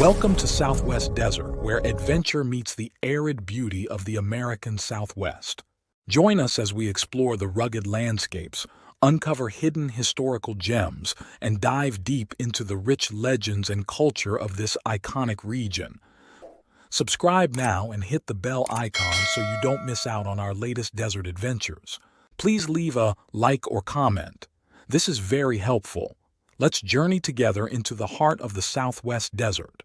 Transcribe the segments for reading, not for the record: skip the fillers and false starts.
Welcome to Southwest Desert, where adventure meets the arid beauty of the American Southwest. Join us as we explore the rugged landscapes, uncover hidden historical gems, and dive deep into the rich legends and culture of this iconic region. Subscribe now and hit the bell icon so you don't miss out on our latest desert adventures. Please leave a like or comment. This is very helpful. Let's journey together into the heart of the Southwest Desert.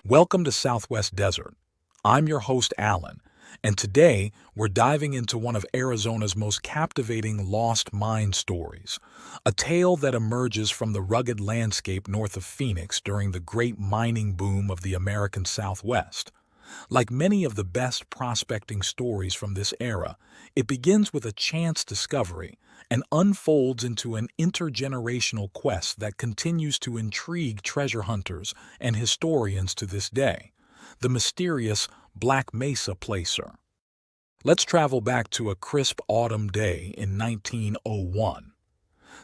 Welcome to Southwest Desert. I'm your host, Alan, and today we're diving into one of Arizona's most captivating lost mine stories, a tale that emerges from the rugged landscape north of Phoenix during the great mining boom of the American Southwest. Like many of the best prospecting stories from this era, it begins with a chance discovery and unfolds into an intergenerational quest that continues to intrigue treasure hunters and historians to this day: the mysterious Black Mesa Placer. Let's travel back to a crisp autumn day in 1901.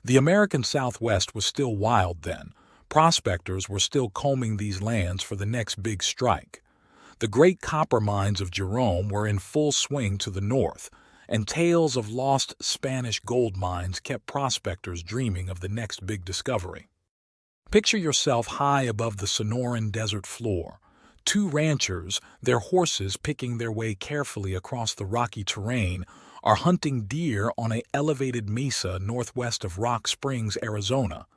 The American Southwest was still wild then. Prospectors were still combing these lands for the next big strike. The great copper mines of Jerome were in full swing to the north, and tales of lost Spanish gold mines kept prospectors dreaming of the next big discovery. Picture yourself high above the Sonoran desert floor. Two ranchers, their horses picking their way carefully across the rocky terrain, are hunting deer on an elevated mesa northwest of Rock Springs, Arizona.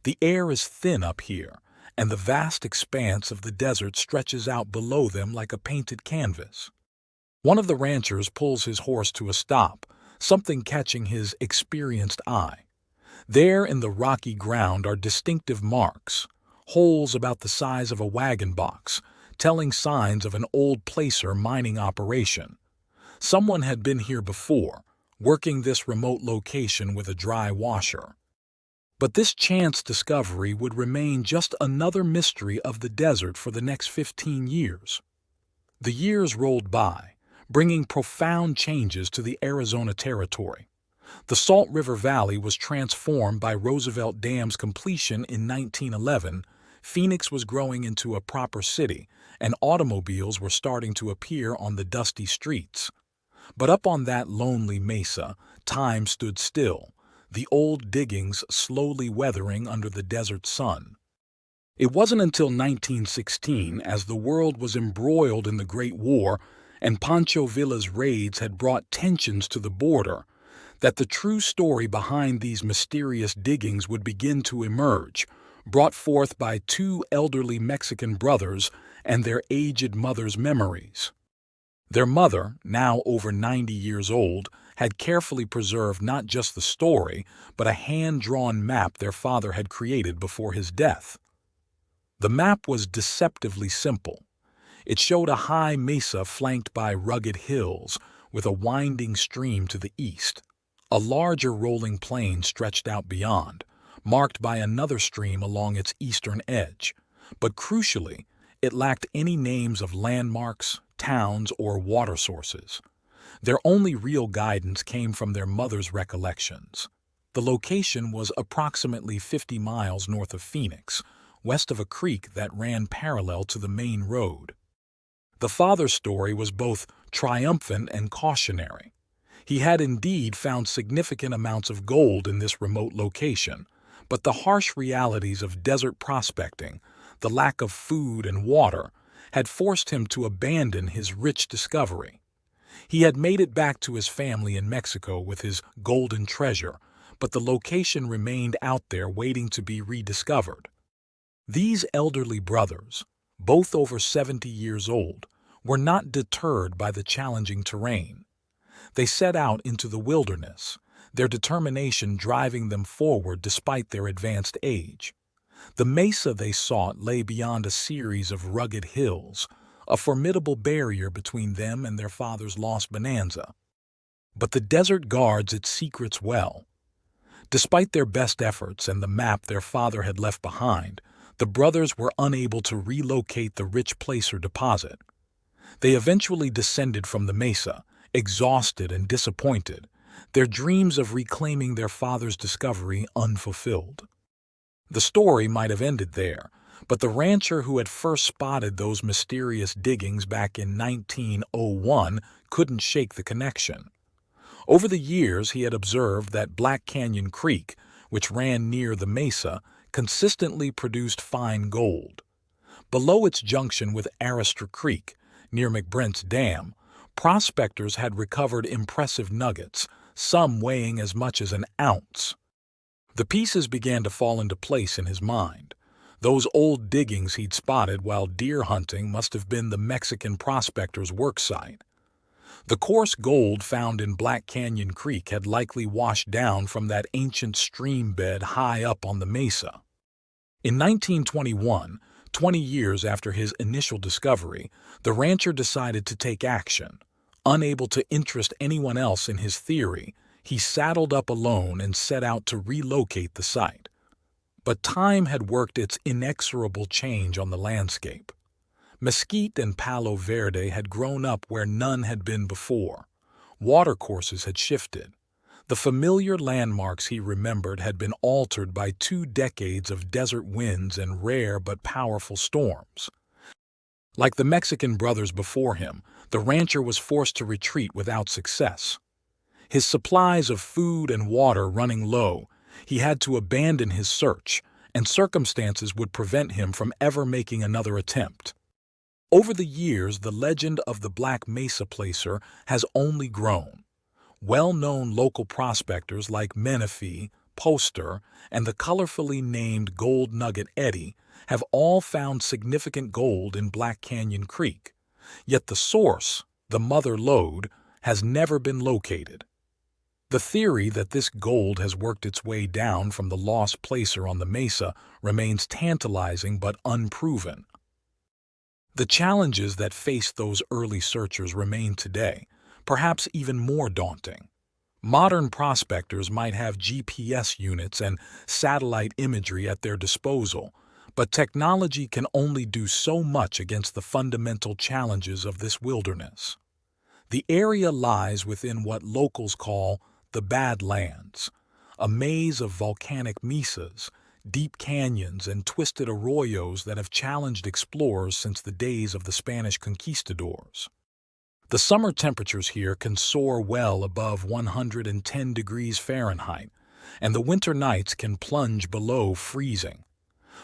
The air is thin up here, and the vast expanse of the desert stretches out below them like a painted canvas. One of the ranchers pulls his horse to a stop, something catching his experienced eye. There in the rocky ground are distinctive marks, holes about the size of a wagon box, telling signs of an old placer mining operation. Someone had been here before, working this remote location with a dry washer. But this chance discovery would remain just another mystery of the desert for the next 15 years. The years rolled by, bringing profound changes to the Arizona territory. The Salt River Valley was transformed by Roosevelt Dam's completion in 1911, Phoenix was growing into a proper city, and automobiles were starting to appear on the dusty streets. But up on that lonely mesa, time stood still, the old diggings slowly weathering under the desert sun. It wasn't until 1916, as the world was embroiled in the Great War and Pancho Villa's raids had brought tensions to the border, that the true story behind these mysterious diggings would begin to emerge, brought forth by two elderly Mexican brothers and their aged mother's memories. Their mother, now over 90 years old, had carefully preserved not just the story, but a hand-drawn map their father had created before his death. The map was deceptively simple. It showed a high mesa flanked by rugged hills, with a winding stream to the east. A larger rolling plain stretched out beyond, marked by another stream along its eastern edge. But crucially, it lacked any names of landmarks, towns, or water sources. Their only real guidance came from their mother's recollections. The location was approximately 50 miles north of Phoenix, west of a creek that ran parallel to the main road. The father's story was both triumphant and cautionary. He had indeed found significant amounts of gold in this remote location, but the harsh realities of desert prospecting, the lack of food and water, had forced him to abandon his rich discovery. He had made it back to his family in Mexico with his golden treasure, but the location remained out there waiting to be rediscovered. These elderly brothers, both over 70 years old, were not deterred by the challenging terrain. They set out into the wilderness, their determination driving them forward despite their advanced age. The mesa they sought lay beyond a series of rugged hills, a formidable barrier between them and their father's lost bonanza. But the desert guards its secrets well. Despite their best efforts and the map their father had left behind, the brothers were unable to relocate the rich placer deposit. They eventually descended from the mesa, exhausted and disappointed, their dreams of reclaiming their father's discovery unfulfilled. The story might have ended there, but the rancher who had first spotted those mysterious diggings back in 1901 couldn't shake the connection. Over the years, he had observed that Black Canyon Creek, which ran near the mesa, consistently produced fine gold. Below its junction with Arrastra Creek, near McBrent's Dam, prospectors had recovered impressive nuggets, some weighing as much as an ounce. The pieces began to fall into place in his mind. Those old diggings he'd spotted while deer hunting must have been the Mexican prospector's work site. The coarse gold found in Black Canyon Creek had likely washed down from that ancient stream bed high up on the mesa. In 1921, 20 years after his initial discovery, the rancher decided to take action. Unable to interest anyone else in his theory, he saddled up alone and set out to relocate the site. But time had worked its inexorable change on the landscape. Mesquite and Palo Verde had grown up where none had been before. Watercourses had shifted. The familiar landmarks he remembered had been altered by 2 decades of desert winds and rare but powerful storms. Like the Mexican brothers before him, the rancher was forced to retreat without success. His supplies of food and water running low, he had to abandon his search, and circumstances would prevent him from ever making another attempt. Over the years, the legend of the Black Mesa Placer has only grown. Well-known local prospectors like Menifee, Poster, and the colorfully named Gold Nugget Eddie have all found significant gold in Black Canyon Creek. Yet the source, the mother lode, has never been located. The theory that this gold has worked its way down from the lost placer on the mesa remains tantalizing but unproven. The challenges that faced those early searchers remain today, perhaps even more daunting. Modern prospectors might have GPS units and satellite imagery at their disposal, but technology can only do so much against the fundamental challenges of this wilderness. The area lies within what locals call the Badlands, a maze of volcanic mesas, deep canyons, and twisted arroyos that have challenged explorers since the days of the Spanish conquistadors. The summer temperatures here can soar well above 110 degrees Fahrenheit, and the winter nights can plunge below freezing.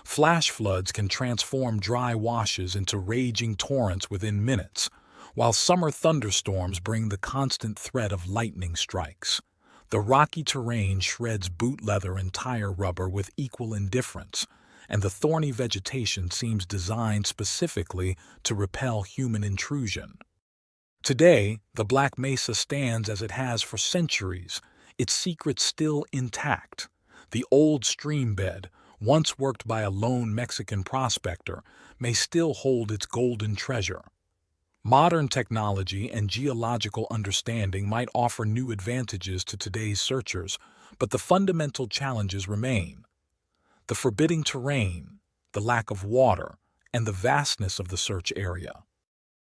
Flash floods can transform dry washes into raging torrents within minutes, while summer thunderstorms bring the constant threat of lightning strikes. The rocky terrain shreds boot leather and tire rubber with equal indifference, and the thorny vegetation seems designed specifically to repel human intrusion. Today, the Black Mesa stands as it has for centuries, its secrets still intact. The old stream bed, once worked by a lone Mexican prospector, may still hold its golden treasure. Modern technology and geological understanding might offer new advantages to today's searchers, but the fundamental challenges remain. The forbidding terrain, the lack of water, and the vastness of the search area.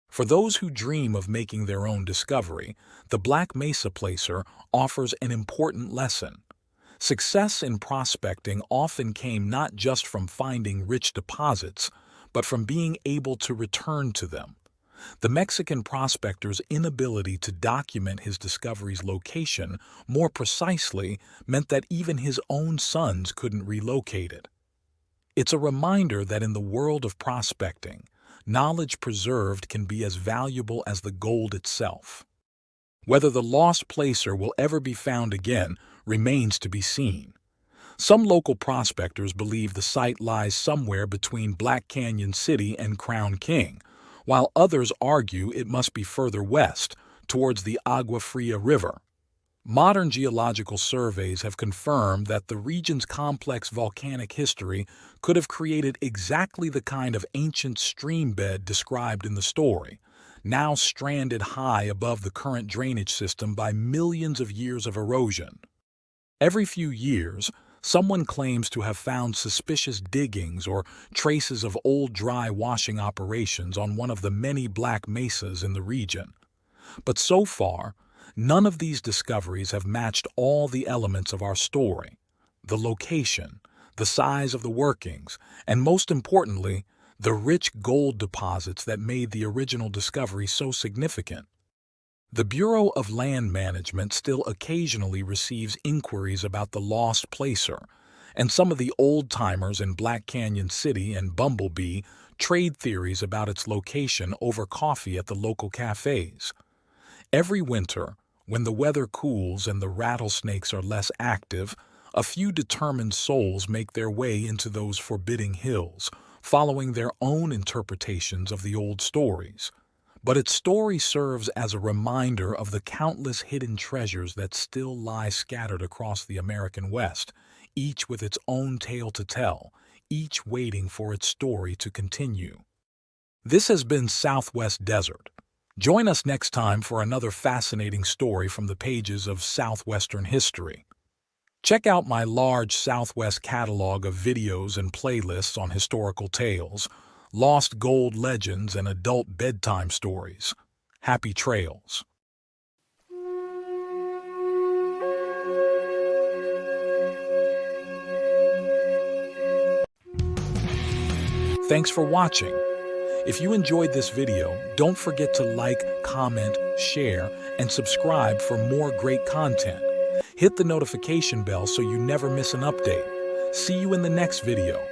For those who dream of making their own discovery, the Black Mesa Placer offers an important lesson. Success in prospecting often came not just from finding rich deposits, but from being able to return to them. The Mexican prospector's inability to document his discovery's location more precisely meant that even his own sons couldn't relocate it. It's a reminder that in the world of prospecting, knowledge preserved can be as valuable as the gold itself. Whether the lost placer will ever be found again remains to be seen. Some local prospectors believe the site lies somewhere between Black Canyon City and Crown King, while others argue it must be further west, towards the Agua Fria River. Modern geological surveys have confirmed that the region's complex volcanic history could have created exactly the kind of ancient stream bed described in the story, now stranded high above the current drainage system by millions of years of erosion. Every few years, someone claims to have found suspicious diggings or traces of old dry washing operations on one of the many Black Mesas in the region. But so far, None of these discoveries have matched all the elements of our story: the location, the size of the workings, and most importantly, the rich gold deposits that made the original discovery so significant. The Bureau of Land Management still occasionally receives inquiries about the lost placer, and some of the old-timers in Black Canyon City and Bumblebee trade theories about its location over coffee at the local cafes. Every winter, when the weather cools and the rattlesnakes are less active, a few determined souls make their way into those forbidding hills, following their own interpretations of the old stories. But its story serves as a reminder of the countless hidden treasures that still lie scattered across the American West, each with its own tale to tell, each waiting for its story to continue. This has been Southwest Desert. Join us next time for another fascinating story from the pages of Southwestern history. Check out my large Southwest catalog of videos and playlists on historical tales, lost gold legends, and adult bedtime stories. Happy trails! Thanks for watching. If you enjoyed this video, don't forget to like, comment, share, and subscribe for more great content. Hit the notification bell so you never miss an update. See you in the next video.